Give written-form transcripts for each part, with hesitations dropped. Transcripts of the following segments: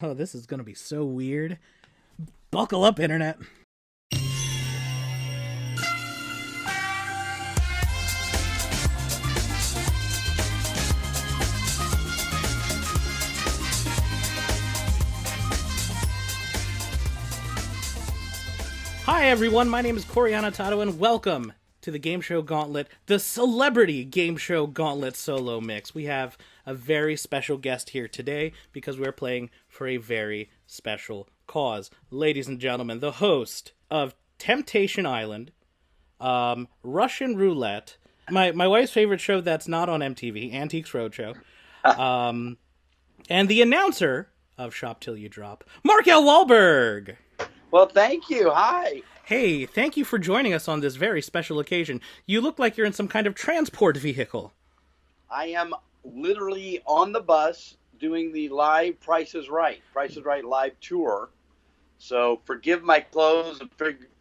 Oh, this is going to be so weird. Buckle up, Internet. Hi, everyone. My name is Corey Anatato, and welcome to the Game Show Gauntlet, the Celebrity Game Show Gauntlet solo mix. We have a very special guest here today because we're playing for a very special cause. Ladies and gentlemen, the host of Temptation Island, Russian Roulette, my wife's favorite show that's not on MTV, Antiques Roadshow, and the announcer of Shop Till You Drop, Mark L. Walberg. Well, thank you. Hi. Hey, thank you for joining us on this very special occasion. You look like you're in some kind of transport vehicle. I am literally on the bus doing the live Price is Right live tour. So forgive my clothes and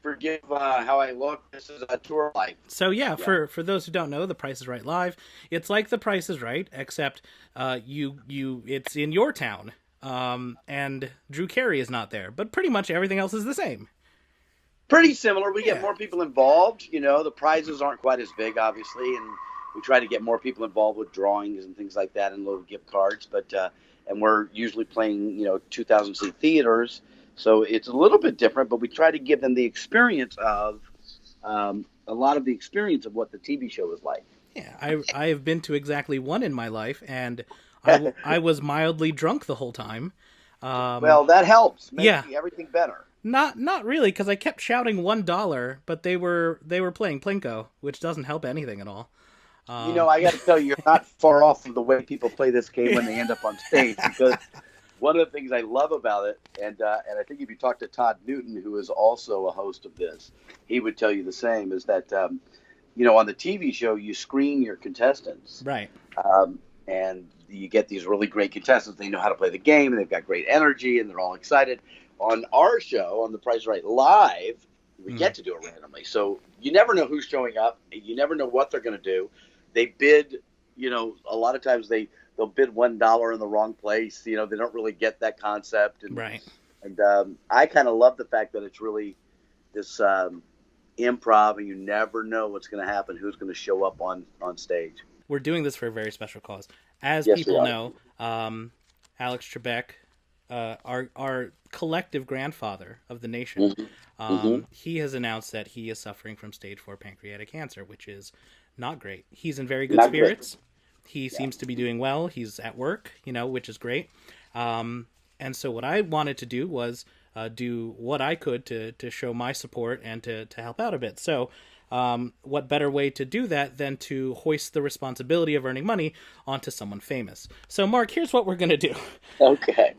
forgive how I look. This is a tour live. So yeah. For those who don't know, the Price is Right live. It's like the Price is Right, except it's in your town. And Drew Carey is not there, but pretty much everything else is the same. Pretty similar. We get more people involved. You know, the prizes aren't quite as big, obviously, and we try to get more people involved with drawings and things like that and little gift cards. But and we're usually playing, 2,000-seat theaters, so it's a little bit different. But we try to give them the experience of a lot of the experience of what the TV show is like. Yeah, I have been to exactly one in my life, and I was mildly drunk the whole time. Well, that helps. Makes everything better. Not really, because I kept shouting $1, but they were playing Plinko, which doesn't help anything at all. I got to tell you, you're not far off from the way people play this game when they end up on stage. Because one of the things I love about it, and I think if you talk to Todd Newton, who is also a host of this, he would tell you the same, is that on the TV show you screen your contestants, right? And you get these really great contestants. They know how to play the game, and they've got great energy, and they're all excited. On our show, on The Price is Right Live, we get to do it randomly. So you never know who's showing up. You never know what they're going to do. They bid, a lot of times they'll bid $1 in the wrong place. They don't really get that concept. And, right. And I kind of love the fact that it's really this improv, and you never know what's going to happen, who's going to show up on stage. We're doing this for a very special cause. As Yes, people know, Alex Trebek, our collective grandfather of the nation, he has announced that he is suffering from stage 4 pancreatic cancer, which is not great. He's in very good spirits. He seems to be doing well. He's at work, which is great. And so what I wanted to do was do what I could to show my support and to help out a bit. So what better way to do that than to hoist the responsibility of earning money onto someone famous? So, Mark, here's what we're going to do. Okay.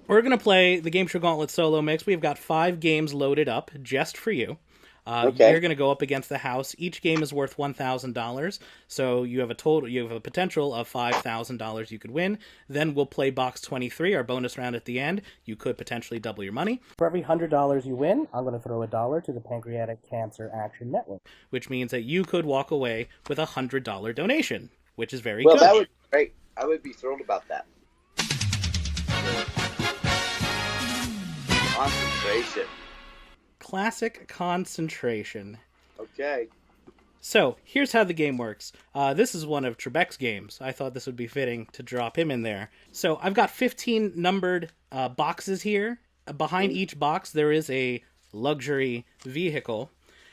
We're going to play the Game Show Gauntlet solo mix. We've got 5 games loaded up just for you. Okay. You're going to go up against the house. Each game is worth $1,000, so you have a potential of $5,000 you could win. Then we'll play box 23, our bonus round at the end. You could potentially double your money. For every $100 you win, I'm going to throw $1 to the Pancreatic Cancer Action Network, which means that you could walk away with a $100 donation, which is very good. Well, that would be great. I would be thrilled about that. Concentration. Classic concentration. Okay. So, here's how the game works. This is one of Trebek's games. I thought this would be fitting to drop him in there. So, I've got 15 numbered boxes here. Behind each box, there is a luxury vehicle.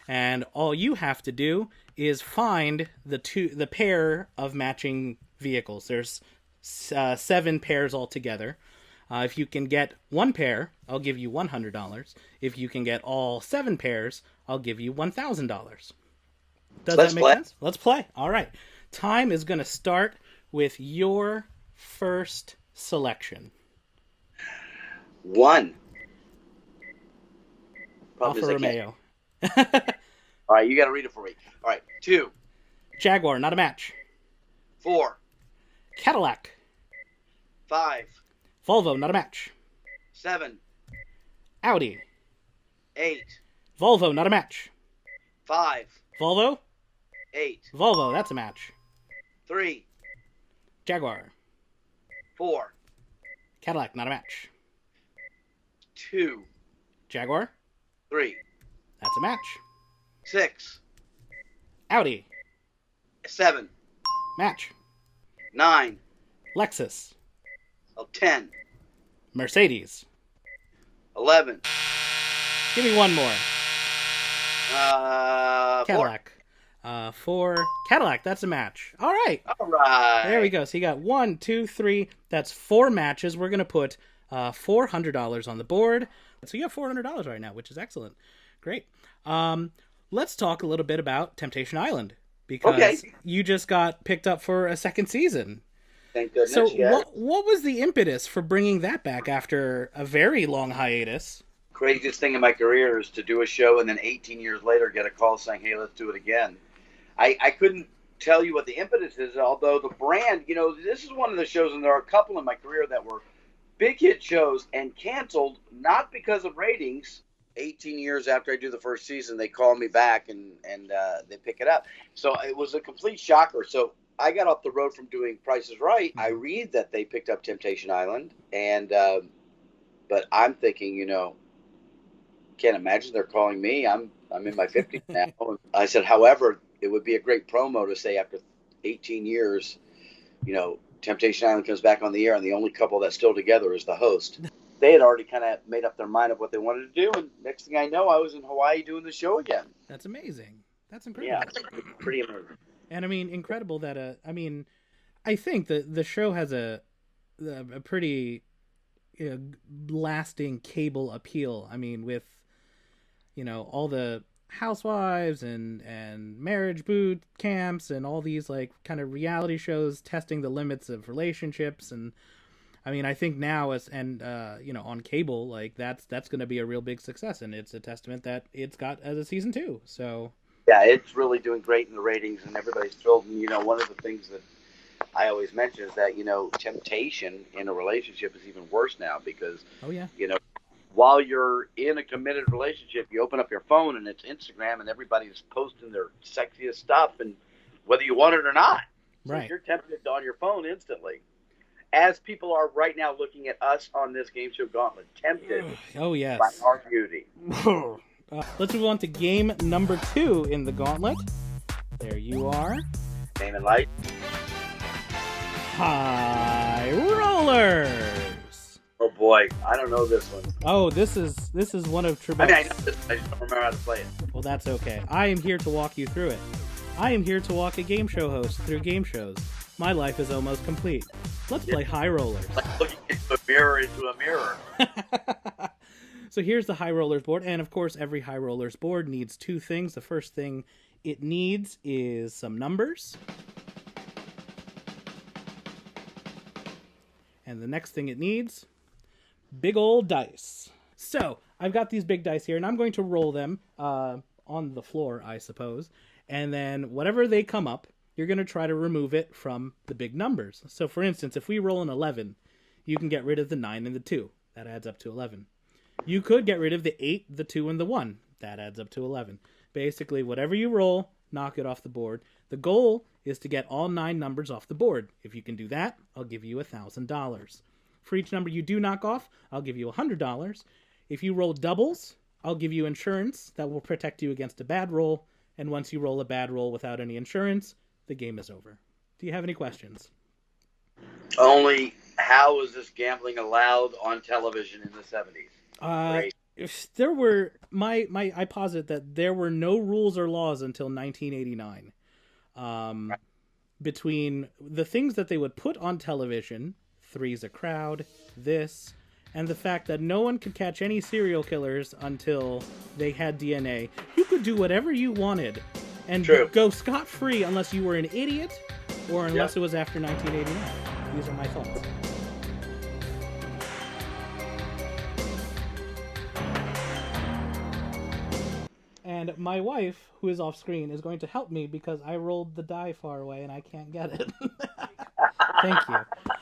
And all you have to do is find the pair of matching vehicles. There's 7 pairs altogether. If you can get 1 pair, I'll give you $100. If you can get all 7 pairs, I'll give you $1,000. Does that make sense? Let's play. All right. Time is going to start with your first selection. 1. Alfa Romeo. All right, you got to read it for me. All right, 2. Jaguar, not a match. 4. Cadillac. 5. Volvo, not a match. 7. Audi. 8. Volvo, not a match. 5. Volvo. 8. Volvo, that's a match. 3. Jaguar. 4. Cadillac, not a match. 2. Jaguar. 3. That's a match. 6. Audi. 7. Match. 9. Lexus. 10. Mercedes. 11. Give me one more. 4. Cadillac. 4. Cadillac, that's a match. All right. All right. There we go. So you got 1, 2, 3. That's 4 matches. We're going to put $400 on the board. So you have $400 right now, which is excellent. Great. Let's talk a little bit about Temptation Island, because you just got picked up for a second season. Thank goodness. So yes. what was the impetus for bringing that back after a very long hiatus? Craziest thing in my career is to do a show and then 18 years later get a call saying, hey, let's do it again. I couldn't tell you what the impetus is, although the brand, this is one of the shows, and there are a couple in my career that were big hit shows and canceled, not because of ratings. 18 years after I do the first season, they call me back and they pick it up. So it was a complete shocker. So I got off the road from doing Price is Right. I read that they picked up Temptation Island, and but I'm thinking, can't imagine they're calling me. I'm in my 50s now. I said, however, it would be a great promo to say after 18 years, Temptation Island comes back on the air, and the only couple that's still together is the host. They had already kind of made up their mind of what they wanted to do, and next thing I know, I was in Hawaii doing the show again. That's amazing. That's incredible. Yeah, pretty amazing. And incredible that I think that the show has a pretty lasting cable appeal. With all the housewives and marriage boot camps and all these kind of reality shows testing the limits of relationships, and I think now on cable, that's going to be a real big success, and it's a testament that it's got as a season 2. So yeah, it's really doing great in the ratings, and everybody's thrilled. And one of the things that I always mention is that temptation in a relationship is even worse now, because while you're in a committed relationship, you open up your phone and it's Instagram, and everybody's posting their sexiest stuff, and whether you want it or not, so you're tempted on your phone instantly. As people are right now looking at us on this Game Show Gauntlet, tempted by our beauty. Let's move on to game number 2 in the gauntlet. There you are. Name and light. High rollers. Oh boy, I don't know this one. Oh, this is one of Trebek's. I know this. I just don't remember how to play it. Well, that's okay. I am here to walk you through it. I am here to walk a game show host through game shows. My life is almost complete. Let's play high rollers. Like looking into a mirror. So here's the high rollers board, and of course every high rollers board needs 2 things. The first thing it needs is some numbers. And the next thing it needs, big old dice. So I've got these big dice here, and I'm going to roll them on the floor, I suppose. And then whatever they come up, you're going to try to remove it from the big numbers. So for instance, if we roll an 11, you can get rid of the 9 and the 2. That adds up to 11. You could get rid of the 8, the 2, and the 1. That adds up to 11. Basically, whatever you roll, knock it off the board. The goal is to get all 9 numbers off the board. If you can do that, I'll give you $1,000. For each number you do knock off, I'll give you $100. If you roll doubles, I'll give you insurance that will protect you against a bad roll. And once you roll a bad roll without any insurance, the game is over. Do you have any questions? Only, how was this gambling allowed on television in the 70s? If there were, I posit that there were no rules or laws until 1989. Between the things that they would put on television, Three's a Crowd, this, and the fact that no one could catch any serial killers until they had DNA, you could do whatever you wanted and go scot-free unless you were an idiot or unless it was after 1989. These are my thoughts. And my wife, who is off screen, is going to help me because I rolled the die far away and I can't get it. Thank you.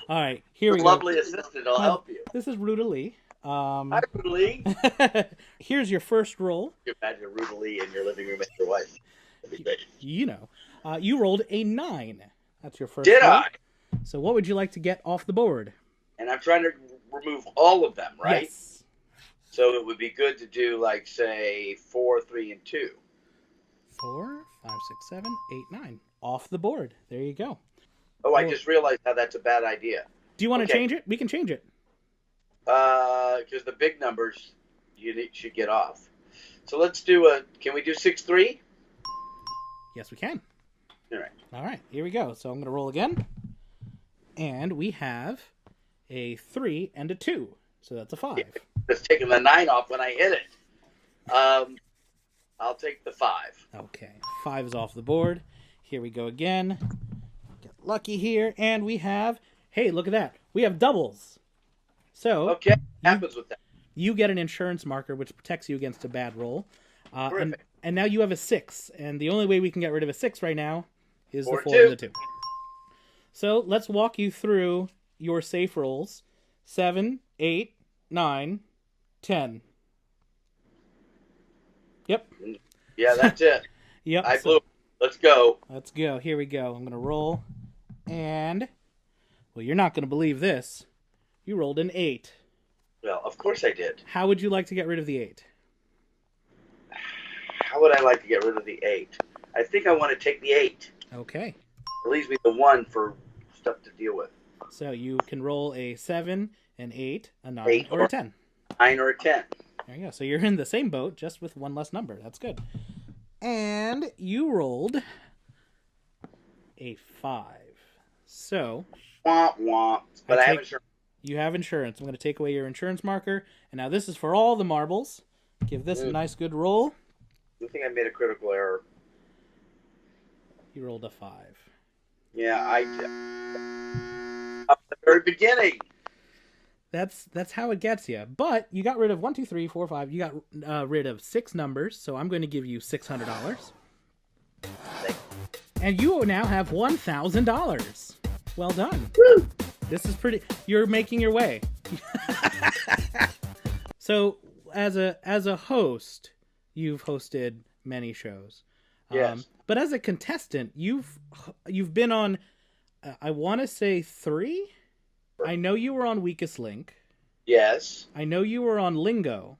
All right, here we go. Lovely assistant, I'll help you. This is Ruta Lee. Hi, Ruta Lee. Here's your first roll. You imagine Ruta Lee in your living room with your wife. That'd be great. You rolled a 9. That's your first Did roll. I? So what would you like to get off the board? And I'm trying to remove all of them, right? Yes. So it would be good to do, like, say, 4, 3, and 2. 4, 5, 6, 7, 8, 9. Off the board. There you go. Oh, I just realized how that's a bad idea. Do you want to change it? We can change it. Because the big numbers you should get off. So let's do can we do 6, 3? Yes, we can. All right. All right, here we go. So I'm going to roll again. And we have a 3 and a 2. So that's a 5. Yeah, it's taking the 9 off when I hit it. I'll take the 5. Okay, 5 is off the board. Here we go again. Get lucky here. And we have, hey, look at that. We have doubles. So okay, what happens with that? You get an insurance marker, which protects you against a bad roll. And now you have a 6. And the only way we can get rid of a 6 right now is the 4 and the 2. So let's walk you through your safe rolls. 7, 8, 9, 10. Yep. Yeah, that's it. Yep. I blew. Let's go. Let's go. Here we go. I'm going to roll. And, well, you're not going to believe this. You rolled an 8. Well, of course I did. How would you like to get rid of the 8? How would I like to get rid of the 8? I think I want to take the 8. Okay. It leaves me the 1 for stuff to deal with. So you can roll a 7, an 8, a 9, 8 or a 10. 9 or a 10. There you go. So you're in the same boat, just with one less number. That's good. And you rolled a 5. So... Womp womp. But I have insurance. You have insurance. I'm going to take away your insurance marker. And now this is for all the marbles. Give this a nice good roll. I think I made a critical error. You rolled a 5. Yeah, I did. Up at the very beginning. That's how it gets you. But you got rid of 1, 2, 3, 4, 5. You got rid of 6 numbers. So I'm going to give you $600. And you now have $1,000. Well done. Woo! This is pretty. You're making your way. So, as a host, you've hosted many shows. Yes. But as a contestant, you've been on, I want to say 3. I know you were on Weakest Link. Yes. I know you were on Lingo.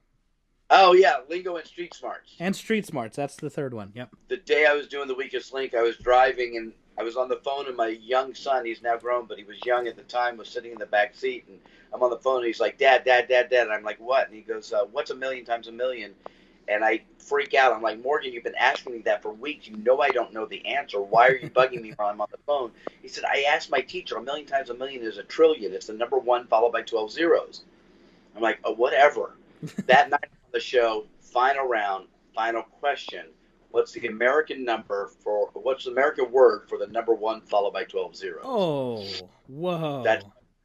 Oh yeah, Lingo and Street Smarts. And Street Smarts. That's the third one. Yep. The day I was doing the Weakest Link, I was driving and I was on the phone, and my young son, he's now grown, but he was young at the time, was sitting in the back seat, and I'm on the phone, and he's like, Dad, Dad, Dad, Dad. And I'm like, what? And he goes, what's a million times a million? And I freak out. I'm like, Morgan, you've been asking me that for weeks. You know I don't know the answer. Why are you bugging me while I'm on the phone? He said, I asked my teacher, a million times a million is a trillion. It's the number 1 followed by 12 zeros. I'm like, oh, whatever. That night on the show, final round, final question. What's the American word for the number 1 followed by 12 zeros? Oh, whoa.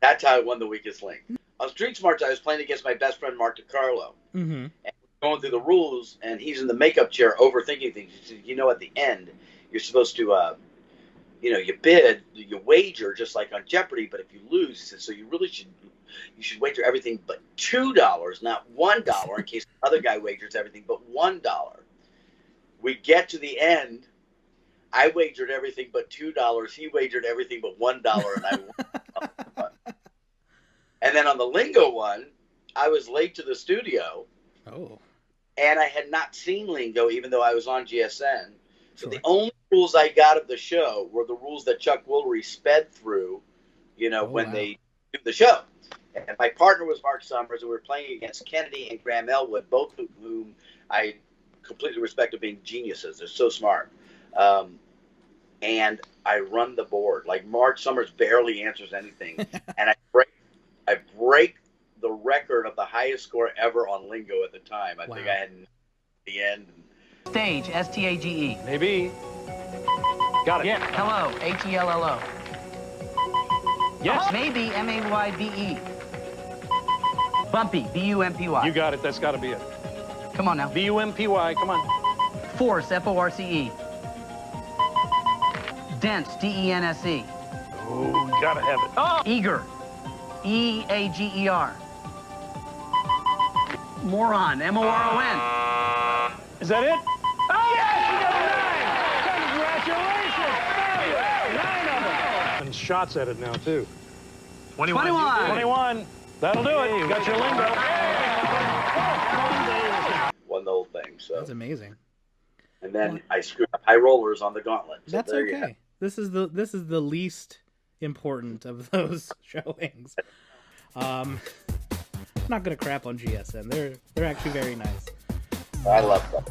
That's how I won the Weakest Link. On Street Smarts, I was playing against my best friend, Mark DiCarlo. Mm-hmm. And going through the rules, and he's in the makeup chair overthinking things. He said, at the end, you're supposed to, you bid, you wager, just like on Jeopardy, but if you lose, he said, so you should wager everything but $2, not $1, in case the other guy wagers everything but $1. We get to the end. I wagered everything but $2. He wagered everything but $1, and I won. And then on the Lingo one, I was late to the studio. Oh. And I had not seen Lingo, even though I was on GSN. So the only rules I got of the show were the rules that Chuck Woolery sped through, when they do the show. And my partner was Mark Summers, and we were playing against Kennedy and Graham Elwood, both of whom I completely respect as being geniuses. They're so smart. And I run the board. Like, Mark Summers barely answers anything. And I break the record of the highest score ever on Lingo at the time. I think I had the end. Stage, S-T-A-G-E. Maybe. Got it. Yeah. Hello, H-E-L-L-O. Yes. Maybe, M-A-Y-B-E. Bumpy, B-U-M-P-Y. You got it. That's got to be it. Come on now. B-U-M-P-Y. Come on. Force, F-O-R-C-E. Dense, D-E-N-S-E. Oh, you got to have it. Oh! Eager, E-A-G-E-R. Moron, M-O-R-O-N. Is that it? Oh, yes! Congratulations! 9 of them. And shots at it now, too. 21. 21. That'll do it. You got your Lingo. That's amazing. And then I screwed up high rollers on the gauntlet. So That's okay. This is the least important of those showings. I'm not gonna crap on GSN. They're actually very nice. I love them.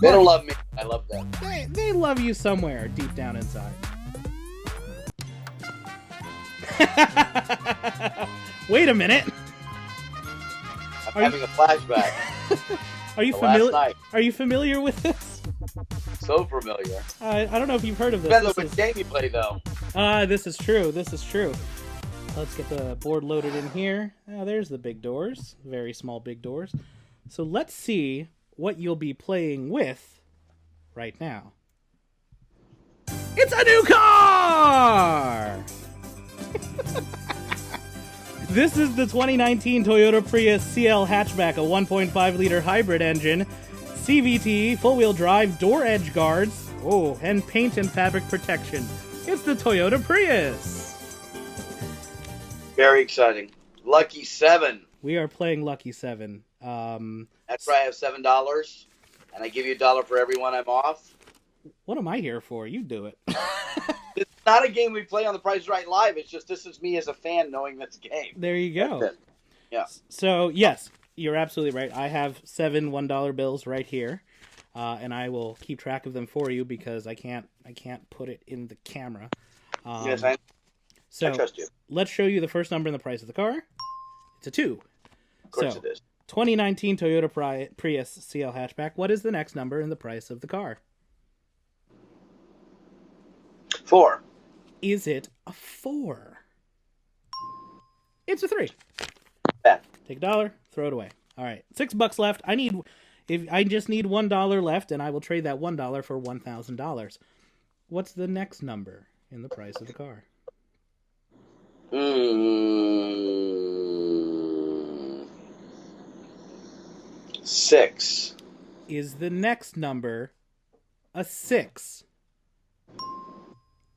They don't love me. I love them. They love you somewhere deep down inside. Wait a minute. I'm having a flashback. Are you familiar? Are you familiar with this? So familiar. I don't know if you've heard of this. Depends on which game you play, though. This is true. This is true. Let's get the board loaded in here. There's the big doors. Very small big doors. So let's see what you'll be playing with right now. It's a new car! This is the 2019 Toyota Prius CL hatchback, a 1.5-liter hybrid engine, CVT, full-wheel drive, door edge guards, and paint and fabric protection. It's the Toyota Prius. Very exciting. Lucky 7. We are playing Lucky 7. That's where I have $7, and I give you $1 for every one I'm off. What am I here for? You do it. It's not a game we play on The Price is Right Live. It's just this is me as a fan knowing this game. There you go. Yeah. So, yes, you're absolutely right. I have 7 $1 bills right here, and I will keep track of them for you because I can't put it in the camera. Yes, I trust you. Let's show you the first number in the price of the car. It's a 2. Of course it is. 2019 Toyota Prius CL hatchback. What is the next number in the price of the car? 4. Is it a 4? It's a 3. Bad. Take $1, throw it away. All right, $6 left. I just need $1 left, and I will trade that $1 for $1,000. What's the next number in the price of the car? 6. Is the next number a 6?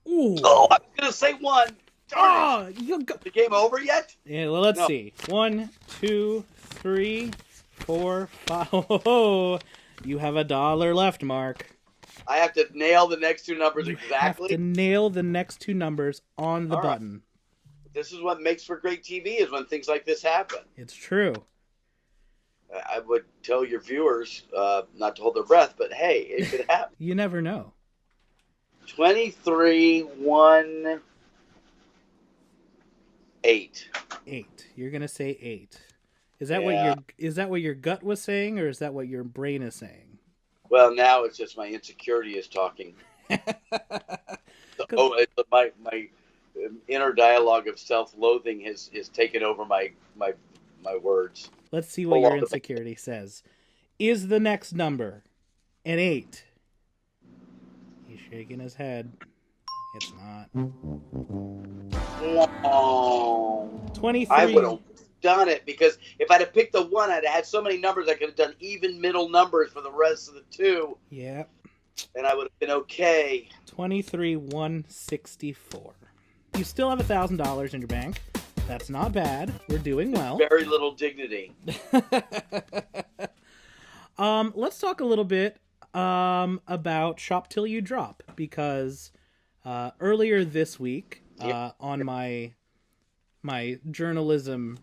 Ooh. Oh, I was going to say 1. Oh, you go. The game over yet? Yeah, well, let's see. 1, 2, 3, 4, 5. Oh, you have $1 left, Mark. I have to nail the next 2 numbers You exactly. have to nail the next 2 numbers on the button. This is what makes for great TV, is when things like this happen. It's true. I would tell your viewers not to hold their breath, but hey, it could happen. You never know. 23, 1, 8. 8. You're gonna say 8. Is that what your gut was saying, or is that what your brain is saying? Well, now it's just my insecurity is talking. My inner dialogue of self-loathing has taken over my words. Let's see what your insecurity says. Is the next number an 8? He's shaking his head. It's not. Oh, 23. I would have done it, because if I'd have picked the 1, I'd have had so many numbers I could have done even middle numbers for the rest of the 2. Yeah. And I would have been okay. 23, 164. You still have $1,000 in your bank. That's not bad. We're doing well. Very little dignity. Let's talk a little bit about Shop Till You Drop, because earlier this week on my journalism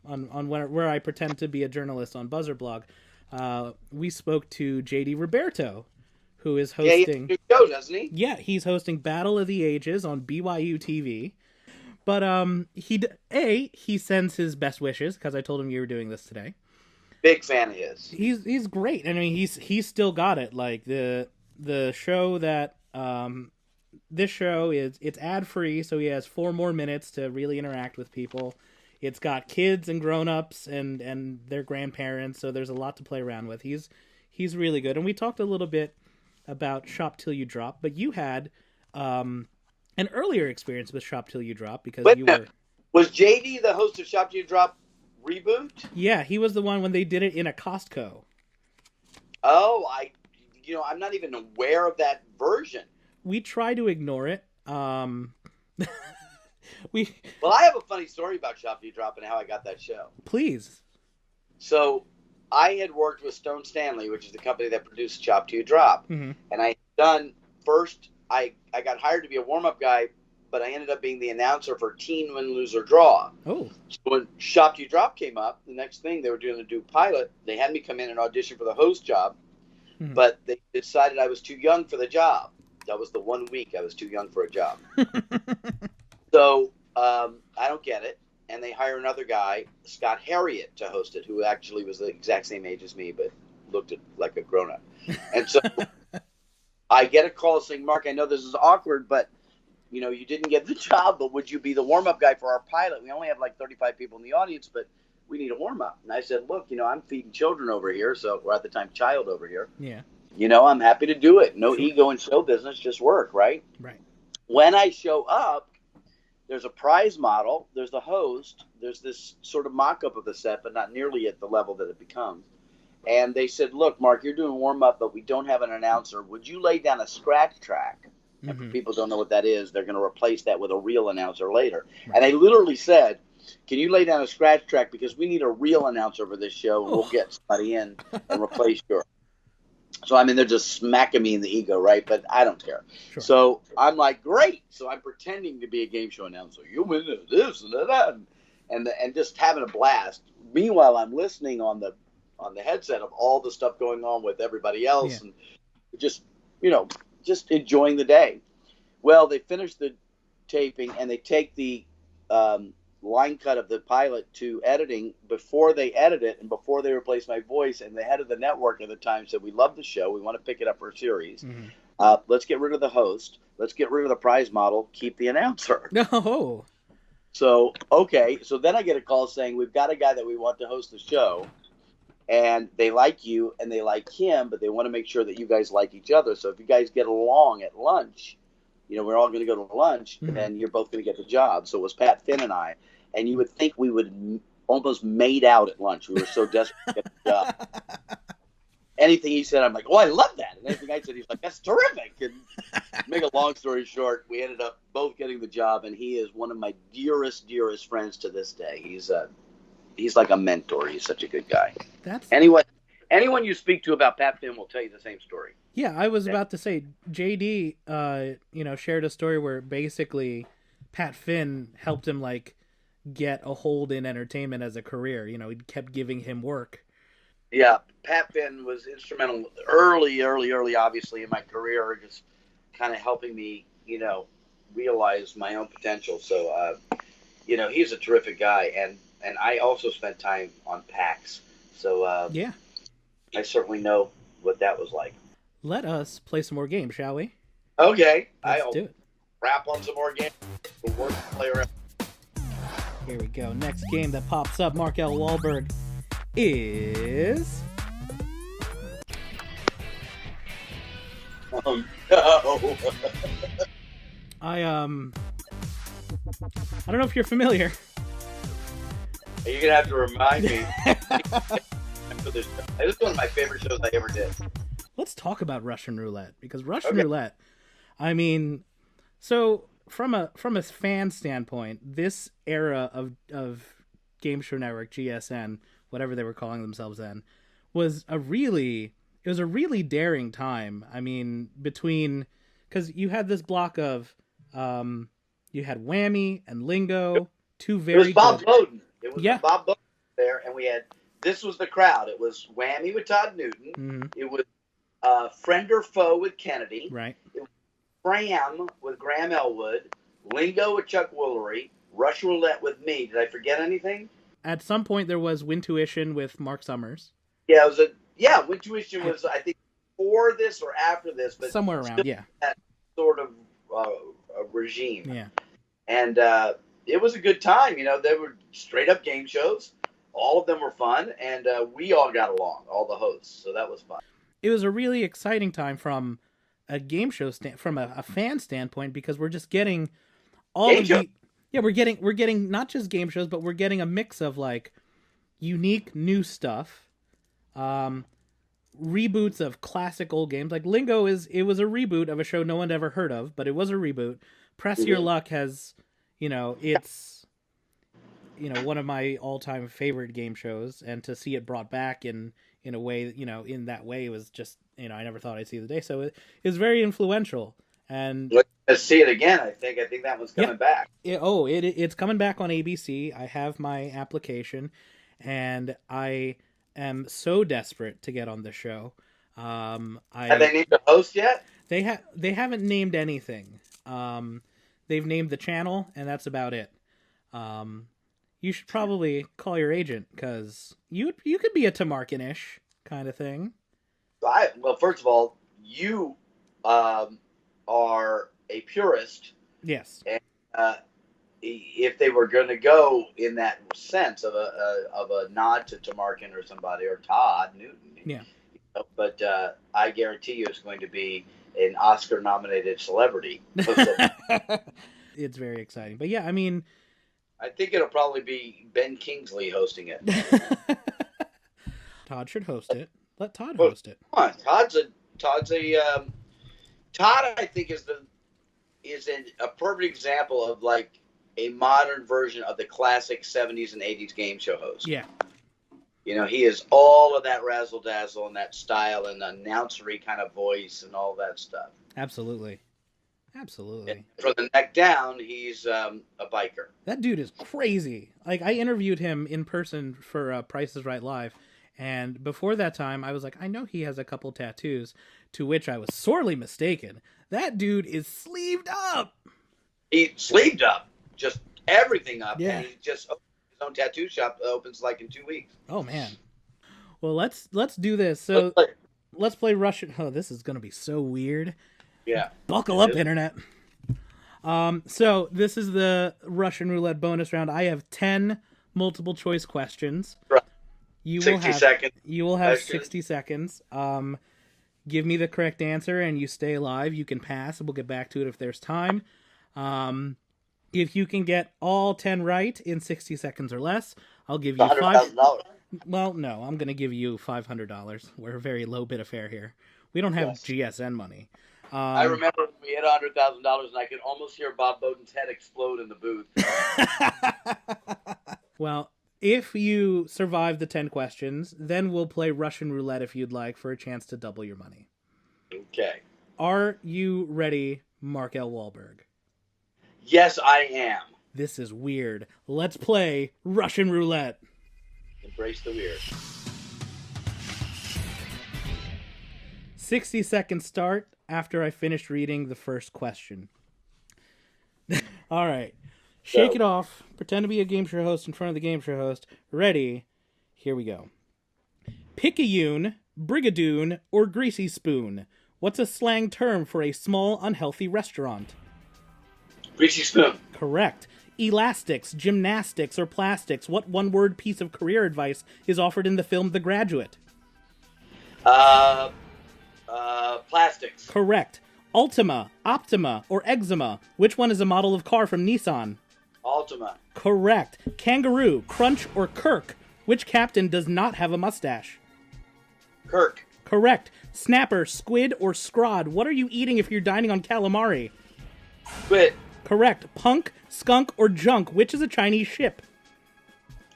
on where I pretend to be a journalist on Buzzer Blog, we spoke to JD Roberto, who is hosting. Yeah, he has a new show, doesn't he? Yeah, he's hosting Battle of the Ages on BYU TV. But he sends his best wishes, because I told him you were doing this today. Big fan of his. He's great. I mean, he's still got it. Like the show that this show it's ad free, so he has 4 more minutes to really interact with people. It's got kids and grown-ups and their grandparents, so there's a lot to play around with. He's really good. And we talked a little bit about Shop Till You Drop, but you had an earlier experience with Shop Till You Drop, because Was JD the host of Shop Till You Drop reboot? Yeah, he was the one when they did it in a Costco. Oh, I'm not even aware of that version. We try to ignore it. Well, I have a funny story about Shop Till You Drop and how I got that show. Please. So, I had worked with Stone Stanley, which is the company that produced Chop to Drop. Mm-hmm. And I had done first, I got hired to be a warm-up guy, but I ended up being the announcer for Teen Win, Lose, or Draw. Oh. So when Chop to Drop came up, the next thing they were doing a do pilot, they had me come in and audition for the host job, but they decided I was too young for the job. That was the 1 week I was too young for a job. So I don't get it. And they hire another guy, Scott Harriott, to host it, who actually was the exact same age as me, but looked like a grown-up. And so I get a call saying, Mark, I know this is awkward, but, you know, you didn't get the job, but would you be the warm-up guy for our pilot? We only have like 35 people in the audience, but we need a warm-up. And I said, look, you know, I'm feeding children over here, or at the time, child over here. Yeah. You know, I'm happy to do it. No ego in show business, just work, right? Right. When I show up, there's a prize model, there's the host, there's this sort of mock-up of the set, but not nearly at the level that it becomes. And they said, look, Mark, you're doing warm-up, but we don't have an announcer. Would you lay down a scratch track? And if people don't know what that is, they're going to replace that with a real announcer later. Right. And they literally said, can you lay down a scratch track? Because we need a real announcer for this show, and we'll get somebody in and replace yours. So, I mean, they're just smacking me in the ego, right? But I don't care. Sure. So I'm like, great. So I'm pretending to be a game show announcer. You win this and that, and just having a blast. Meanwhile, I'm listening on the headset of all the stuff going on with everybody else, and just, you know, just enjoying the day. Well, they finish the taping, and they take the line cut of the pilot to editing before they edit it and before they replace my voice. And the head of the network at the time said, we love the show, we want to pick it up for a series. Let's get rid of the host, let's get rid of the prize model, keep the announcer. No. So okay, so then I get a call saying, we've got a guy that we want to host the show, and they like you and they like him, but they want to make sure that you guys like each other. So if you guys get along at lunch, you know, we're all going to go to lunch, and you're both going to get the job. So it was Pat Finn and I. And you would think we would almost made out at lunch. We were so desperate to get the job. Anything he said, I'm like, oh, I love that. And anything I said, he's like, that's terrific. And make a long story short, we ended up both getting the job, and he is one of my dearest friends to this day. He's like a mentor. He's such a good guy. Anyone you speak to about Pat Finn will tell you the same story. Yeah, I was about to say, JD, shared a story where basically Pat Finn helped him get a hold in entertainment as a career. You know, he kept giving him work. Yeah, Pat Finn was instrumental early, obviously, in my career, just kind of helping me, you know, realize my own potential. So, he's a terrific guy, and I also spent time on PAX. So, yeah, I certainly know what that was like. Let us play some more games, shall we? Okay. Let's do it. Wrap on some more games. The worst player ever. Here we go. Next game that pops up, Mark L. Walberg, is... Oh, no. I don't know if you're familiar. You're going to have to remind me. This is one of my favorite shows I ever did. Let's talk about Russian Roulette, because Russian Roulette, I mean, so... From a fan standpoint, this era of Game Show Network, GSN, whatever they were calling themselves then, was a really daring time. I mean, because you had this block of you had Whammy and Lingo, two very. It was Bob Bowden. It was Bob Bowden there, and we had this was the crowd. It was Whammy with Todd Newton. Mm-hmm. It was Friend or Foe with Kennedy. Right. It was Fram with Graham Elwood, Lingo with Chuck Woolery, Russian Roulette with me. Did I forget anything? At some point, there was Wintuition with Mark Summers. Yeah, Wintuition was, I think, before this or after this, but somewhere around, yeah. That sort of regime. Yeah. And it was a good time. You know, they were straight up game shows. All of them were fun, and we all got along, all the hosts. So that was fun. It was a really exciting time from a game show from a fan standpoint, because we're just getting all game of the we're getting not just game shows, but we're getting a mix of unique new stuff, reboots of classic old games. Like Lingo was a reboot of a show no one ever heard of, but it was a reboot. Press Your Luck has, it's one of my all-time favorite game shows, and to see it brought back in a way, in that way was just, I never thought I'd see the day. So it was very influential. And let's see it again. I think that one's coming back. It's coming back on ABC. I have my application, and I am so desperate to get on the show. Have they named a host yet? They haven't named anything. They've named the channel, and that's about it. You should probably call your agent, because you could be a Tamarkin-ish kind of thing. Well, first of all, you are a purist. Yes. And if they were going to go in that sense of a nod to Tamarkin or somebody, or Todd Newton. Yeah. But I guarantee you it's going to be an Oscar-nominated celebrity. It's very exciting. But yeah, I mean, I think it'll probably be Ben Kingsley hosting it. Todd should host it. Let Todd host it. Come on, Todd, I think is a perfect example of like a modern version of the classic 70s and 80s game show host. Yeah. He is all of that razzle dazzle and that style and announcery kind of voice and all that stuff. Absolutely. And from the neck down, he's a biker. That dude is crazy. Like, I interviewed him in person for Price is Right Live, and before that time, I was like, I know he has a couple tattoos, to which I was sorely mistaken. That dude is sleeved up. He's sleeved up, just everything up. Yeah. And he just opened his own tattoo shop that opens like in 2 weeks. Oh man. Well, let's do this. So let's play Russian. Oh, this is gonna be so weird. Yeah. Buckle up, internet. So this is the Russian roulette bonus round. I have 10 multiple choice questions. Right. You 60 seconds. You will have 60 seconds. Give me the correct answer and you stay alive. You can pass. We'll get back to it if there's time. If you can get all 10 right in 60 seconds or less, I'll give you $100,000. Well, no, I'm going to give you $500. We're a very low bit of fare here. We don't have GSN money. I remember when we hit $100,000 and I could almost hear Bob Bowden's head explode in the booth. Well, if you survive the 10 questions, then we'll play Russian roulette if you'd like, for a chance to double your money. Okay. Are you ready, Mark L. Walberg? Yes, I am. This is weird. Let's play Russian roulette. Embrace the weird. 60 seconds start after I finish reading the first question. All right. Shake it off. Pretend to be a game show host in front of the game show host. Ready? Here we go. Picayune, brigadoon, or greasy spoon? What's a slang term for a small, unhealthy restaurant? Greasy spoon. Correct. Elastics, gymnastics, or plastics? What one-word piece of career advice is offered in the film The Graduate? Plastics. Correct. Ultima, Optima, or Eczema? Which one is a model of car from Nissan? Ultima. Correct. Kangaroo, Crunch, or Kirk? Which captain does not have a mustache? Kirk. Correct. Snapper, squid, or scrod? What are you eating if you're dining on calamari? Squid. Correct. Punk, skunk, or junk? Which is a Chinese ship?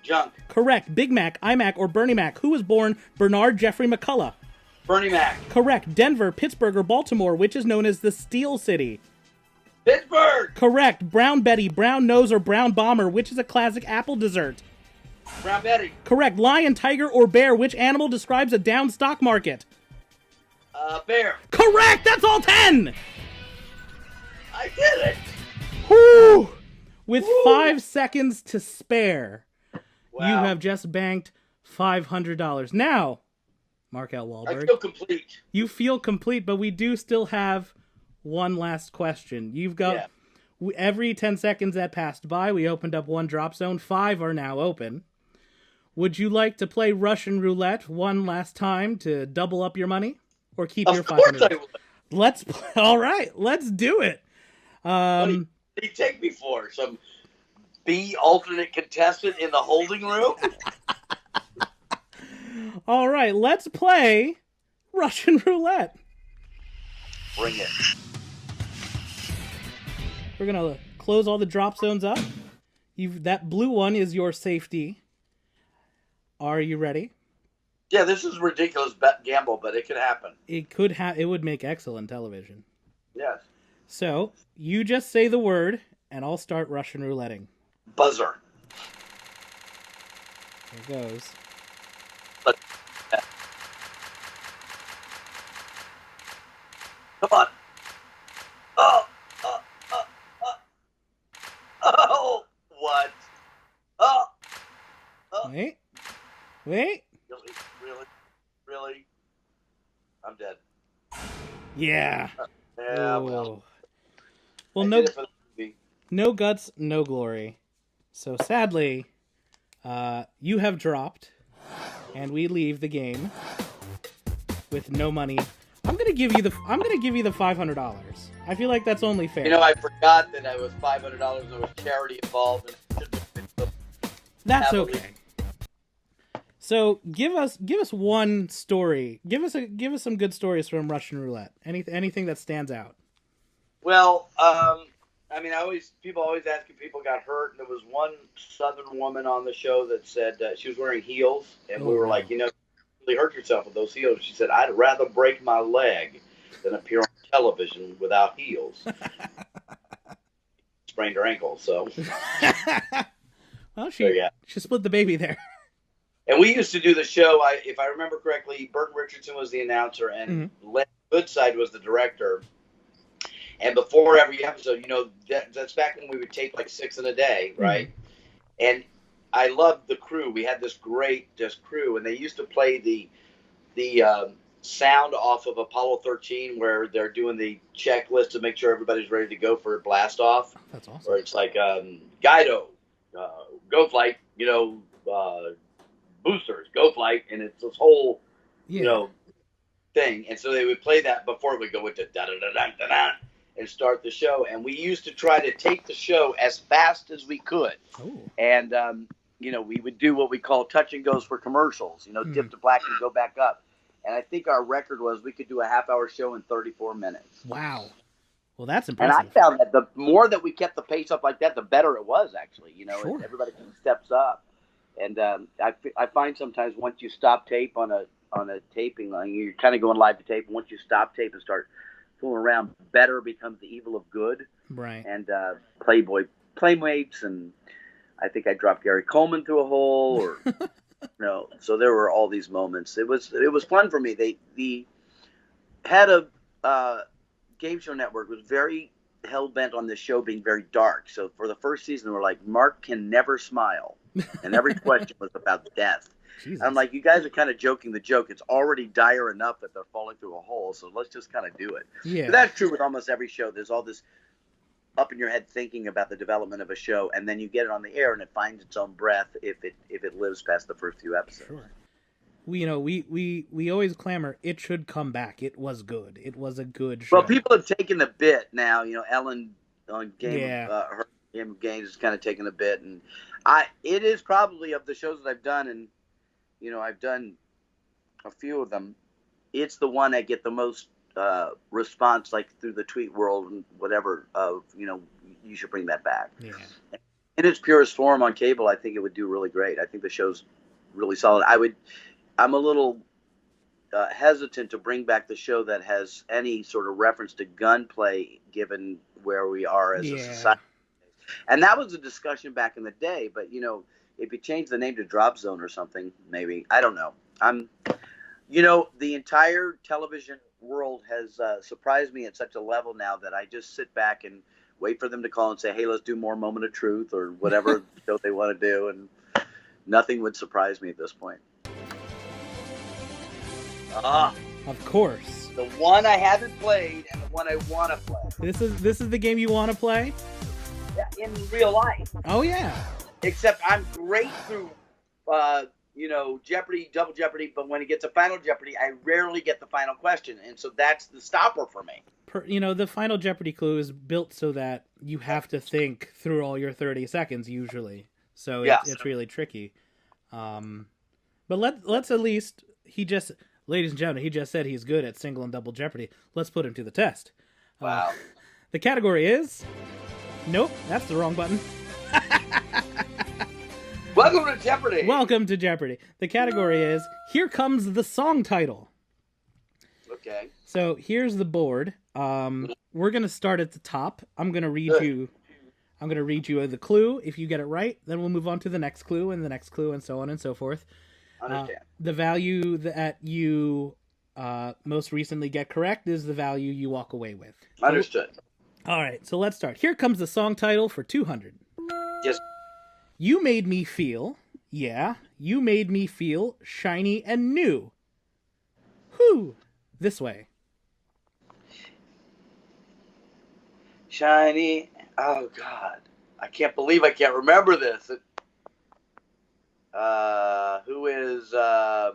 Junk. Correct. Big Mac, iMac, or Bernie Mac? Who was born Bernard Jeffrey McCullough? Bernie Mac. Correct. Denver, Pittsburgh, or Baltimore? Which is known as the Steel City? Pittsburgh. Correct. Brown Betty, Brown Nose, or Brown Bomber? Which is a classic apple dessert? Brown Betty. Correct. Lion, tiger, or bear? Which animal describes a down stock market? Bear. Correct! That's all 10! I did it! Whew! With 5 seconds to spare, Wow. you have just banked $500. Now, Mark L. Walberg, I feel complete. you feel complete, but we do still have one last question. You've got, every 10 seconds that passed by, we opened up one drop zone. 5 are now open. Would you like to play Russian roulette one last time to double up your money? Or keep your $500? Of course I would. All right, let's do it. What do you take me for? Some B alternate contestant in the holding room? All right, let's play Russian roulette. Bring it. We're going to close all the drop zones up. That blue one is your safety. Are you ready? Yeah, this is a ridiculous gamble, but it could happen. It would make excellent television. Yes. So, you just say the word, and I'll start Russian rouletting. Buzzer. There it goes. Come on. Oh, what? Oh. Wait. Really? I'm dead. Yeah. Yeah, well, I no, did it for the movie. no guts, no glory. So sadly, you have dropped, and we leave the game with no money. I'm gonna give you the $500. I feel like that's only fair. You know, I forgot that I was $500. There was charity involved. That's okay. So give us one story. Give us some good stories from Russian roulette. Anything that stands out. Well, I mean, people always ask if people got hurt, and there was one Southern woman on the show that said she was wearing heels, and we were like, you really hurt yourself with those heels. She said, I'd rather break my leg than appear on television without heels. Sprained her ankle, so. Well, she split the baby there. And we used to do the show, if I remember correctly, Burton Richardson was the announcer, and Len Goodside was the director. And before every episode, that's back when we would tape like 6 in a day, right? And I loved the crew. We had this great crew, and they used to play the sound off of Apollo 13 where they're doing the checklist to make sure everybody's ready to go for blast off. That's awesome. Where it's like Guido, go flight, boosters, go flight, and it's this whole thing. And so they would play that before we go with the da da da da da da and start the show. And we used to try to take the show as fast as we could. Ooh. And we would do what we call touch and goes for commercials. Dip to black and go back up. And I think our record was we could do a half-hour show in 34 minutes. Wow. Well, that's impressive. And I found that the more that we kept the pace up like that, the better it was, actually. Sure. Everybody steps up. And I find sometimes once you stop tape on a taping, you're kind of going live to tape. And once you stop tape and start fooling around, better becomes the evil of good. Right. And Playboy Playmates, and I think I dropped Gary Coleman through a hole, or So there were all these moments. It was fun for me. The head of Game Show Network was very hell bent on this show being very dark. So for the first season, they were like, Mark can never smile, and every question was about death. I'm like, you guys are kind of joking the joke. It's already dire enough that they're falling through a hole, so let's just kind of do it. Yeah. But that's true with almost every show. There's all this up in your head thinking about the development of a show, and then you get it on the air, and it finds its own breath if it lives past the first few episodes. Sure. We always clamor it should come back. It was good. It was a good show. Well, people have taken the bit now. Ellen on her Game of Games is kind of taking the bit, and it is probably of the shows that I've done, and I've done a few of them. It's the one I get the most response, like through the tweet world and whatever, of you should bring that back. Yeah. In its purest form on cable, I think it would do really great. I think the show's really solid. I'm a little hesitant to bring back the show that has any sort of reference to gunplay, given where we are as a society. And that was a discussion back in the day. But if you change the name to Drop Zone or something, maybe, I don't know. The entire television world has surprised me at such a level now that I just sit back and wait for them to call and say, hey, let's do more Moment of Truth or whatever show they want to do, and nothing would surprise me at this point. Of course. The one I haven't played and the one I want to play. This is the game you want to play? Yeah, in real life. Oh, yeah. Except I'm great through Jeopardy, Double Jeopardy, but when it gets to Final Jeopardy, I rarely get the final question, and so that's the stopper for me. The Final Jeopardy clue is built so that you have to think through all your 30 seconds, usually. So it's really tricky. But let's at least, ladies and gentlemen, he just said he's good at single and double Jeopardy. Let's put him to the test. Wow. The category is... Nope, that's the wrong button. Welcome to Jeopardy. Welcome to Jeopardy. The category is Here Comes the Song Title. Okay. So here's the board. We're gonna start at the top. I'm gonna read you the clue. If you get it right, then we'll move on to the next clue and the next clue and so on and so forth. Understand. The value that you most recently get correct is the value you walk away with. Understood. All right, so let's start. Here comes the song title for 200. Yes. You made me feel, you made me feel shiny and new. Whew, this way. Shiny. Oh, God. I can't believe I can't remember this. Who is... We're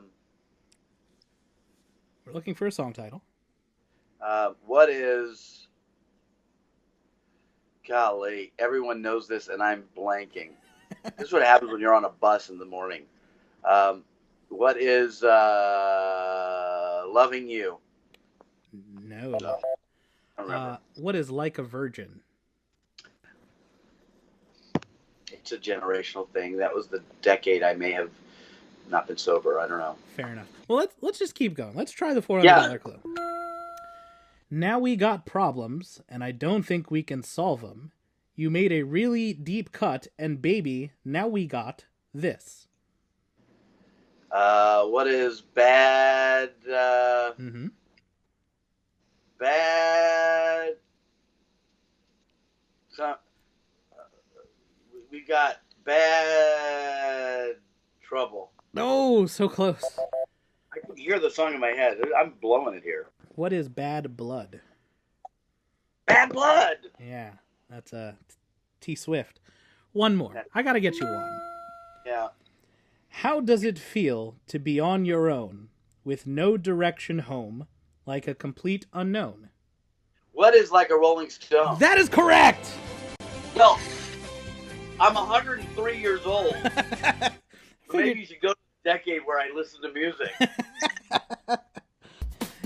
looking for a song title. What is... Golly, everyone knows this, and I'm blanking. This is what happens when you're on a bus in the morning. What is Loving You? No. I don't remember. What is Like a Virgin? It's a generational thing. That was the decade I may have not been sober. I don't know. Fair enough. Well, let's just keep going. Let's try the $400 clue. Now we got problems, and I don't think we can solve them. You made a really deep cut, and baby, now we got this. What is bad? Bad. We got bad trouble. Oh, so close. I can hear the song in my head. I'm blowing it here. What is Bad Blood? Bad Blood. Yeah, that's T Swift. One more. I gotta get you one. Yeah. How does it feel to be on your own with no direction home, like a complete unknown? What is Like a Rolling Stone? That is correct! Well, I'm 103 years old. Maybe you should go to the decade where I listen to music.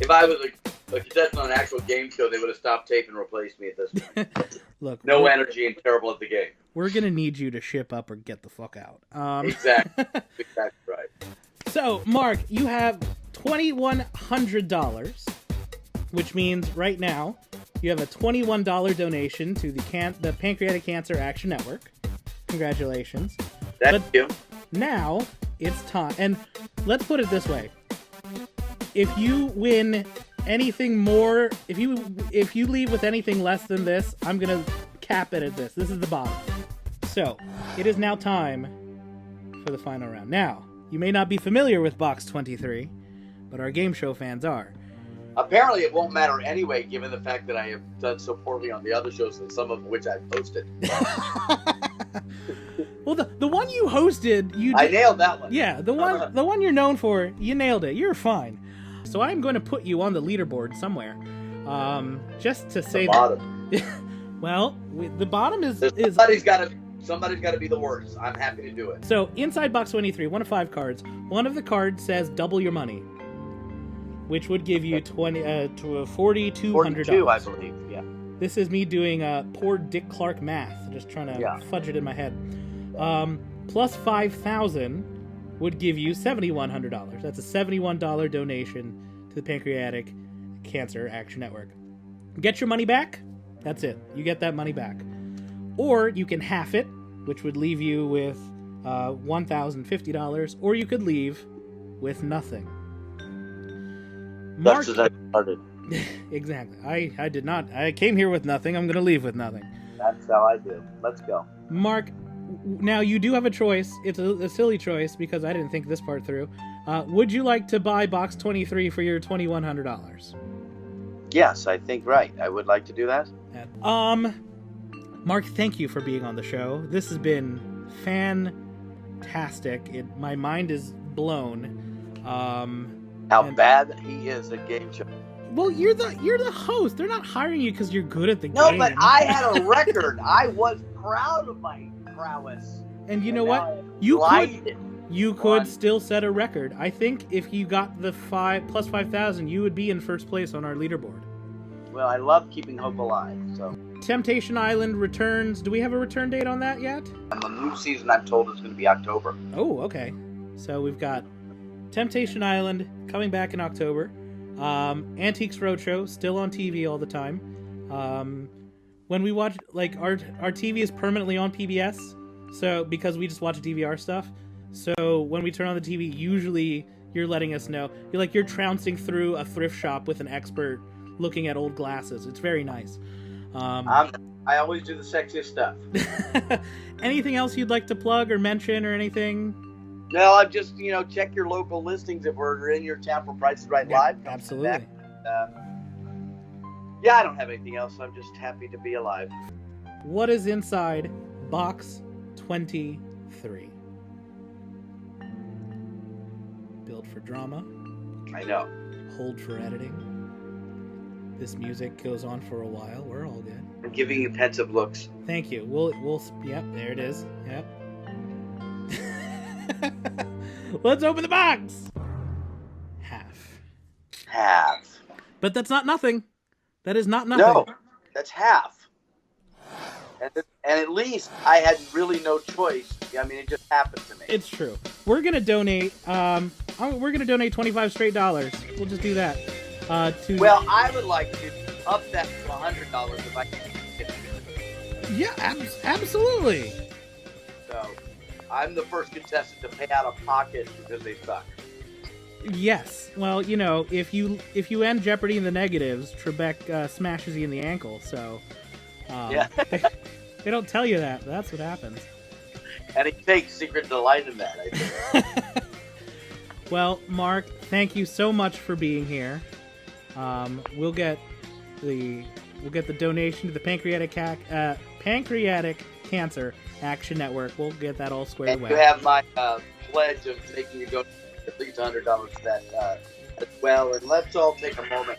If I was a contestant on an actual game show, they would have stopped tape and replaced me at this point. Look, no energy and terrible at the game. We're gonna need you to ship up or get the fuck out. Exactly. Exactly right. So, Mark, you have $2,100, which means right now you have a $21 donation to the Pancreatic Cancer Action Network. Congratulations. Thank you. Now it's time, and let's put it this way: if you win anything more, if you leave with anything less than this, I'm gonna cap it at this. This is the bottom. So it is now time for the final round. Now, you may not be familiar with Box 23, but our game show fans are. Apparently, it won't matter anyway, given the fact that I have done so poorly on the other shows, and some of which I've posted. Well, the one you hosted, I nailed that one. Yeah, the one you're known for, you nailed it. You're fine. So I'm going to put you on the leaderboard somewhere, just to say the bottom. Well, the bottom is somebody's got to be the worst. I'm happy to do it. So inside Box 23, one of 5 cards. One of the cards says double your money, which would give you $4,200. I believe. Yeah. This is me doing poor Dick Clark math, just trying to fudge it in my head. Plus 5,000 would give you $7,100. That's a $71 donation to the Pancreatic Cancer Action Network. Get your money back. That's it. You get that money back. Or you can half it, which would leave you with $1,050, or you could leave with nothing. Mark, that's as I started. Exactly. I did not. I came here with nothing. I'm going to leave with nothing. That's how I do. Let's go. Mark, now you do have a choice. It's a silly choice because I didn't think this part through. Would you like to buy Box 23 for your $2,100? Yes, I think right. I would like to do that. Mark, thank you for being on the show. This has been fantastic. My mind is blown. How bad he is at game show. Well, you're the host. They're not hiring you because you're good at the game. No, but I had a record. I was proud of my prowess. And you know what? You could still set a record. I think if you got the plus 5,000, you would be in first place on our leaderboard. Well, I love keeping hope alive, so. Temptation Island returns. Do we have a return date on that yet? And the new season, I'm told, is going to be October. Oh, okay. So we've got Temptation Island coming back in October. Antiques Roadshow still on TV all the time. When we watch, like, our TV is permanently on PBS, so because we just watch DVR stuff. So when we turn on the TV, usually you're letting us know. You're trouncing through a thrift shop with an expert looking at old glasses. It's very nice. I always do the sexiest stuff. Anything else you'd like to plug or mention or anything? No, I'm just, check your local listings if we're in your town for Price is Right Live. Absolutely. Yeah, I don't have anything else. I'm just happy to be alive. What is inside box 23? Build for drama. I know. Hold for editing. This music goes on for a while. We're all good. I'm giving you pensive looks. Thank you. Yep, there it is. Yep. Let's open the box. Half. But that's not nothing. That is not nothing. No, that's half. And at least I had really no choice. I mean, it just happened to me. It's true. We're gonna donate. We're gonna donate $25 straight. We'll just do that. Well, I would like to up that to $100 if I can get it. Yeah, absolutely. So, I'm the first contestant to pay out of pocket because they suck. Yes. Well, if you end Jeopardy in the negatives, Trebek smashes you in the ankle. So, yeah. They don't tell you that, but that's what happens. And he takes secret delight in that, I think. Well, Mark, thank you so much for being here. We'll get the donation to the Pancreatic Cancer Action Network. We'll get that all squared away. And you have my pledge of making you go at least $100 for that as well. And let's all take a moment.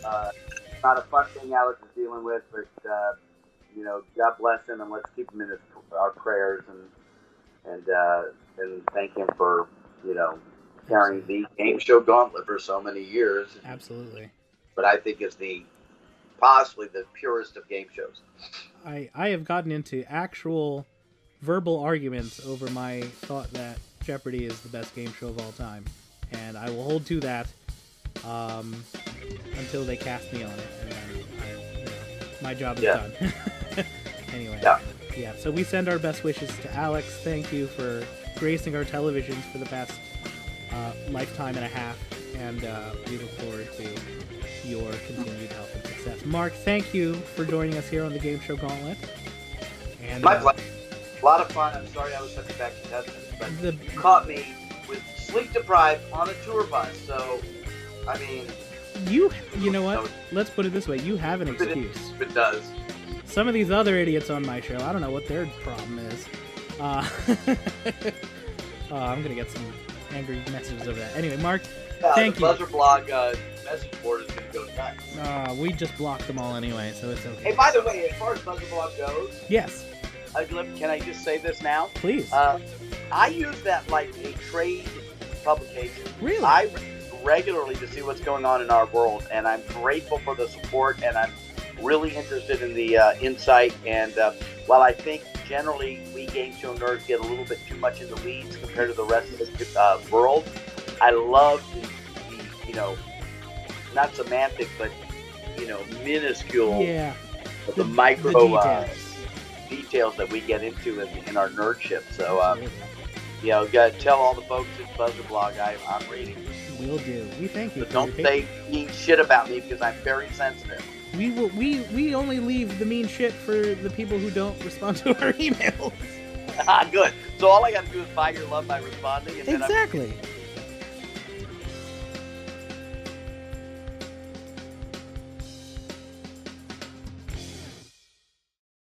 Not a fun thing Alex is dealing with, but God bless him, and let's keep him in our prayers and thank him for carrying the Game Show Gauntlet for so many years. Absolutely. But I think is possibly the purest of game shows. I have gotten into actual verbal arguments over my thought that Jeopardy is the best game show of all time, and I will hold to that until they cast me on it, and then my job is done. Anyway, yeah. So we send our best wishes to Alex. Thank you for gracing our televisions for the past lifetime and a half, and we look forward to your continued health and success. Mark, thank you for joining us here on the Game Show Gauntlet. And my pleasure. A lot of fun. I'm sorry I was such a bad contestant, but you caught me with sleep deprived on a tour bus. So, I mean, you know what? Let's put it this way: you have an excuse. It does. Some of these other idiots on my show, I don't know what their problem is. I'm gonna get some angry messages over that. Anyway, Mark, thank you. The Buzzer Blog message board is going to go nuts. We just blocked them all anyway, so it's okay. Hey, by the way, as far as Buzzer Blog goes, yes. Can I just say this now? Please. I use that like a trade publication. Really? I read regularly to see what's going on in our world, and I'm grateful for the support, and I'm really interested in the insight. And while I think generally we game show nerds get a little bit too much in the weeds compared to the rest of the world, I love the not semantic, but minuscule, the micro details that we get into in our nerdship. So gotta tell all the folks at Buzzer Blog I'm reading. Will do. We thank you. But don't say mean shit about me because I'm very sensitive. We only leave the mean shit for the people who don't respond to our emails. Good. So all I got to do is buy your love by responding. And exactly. Then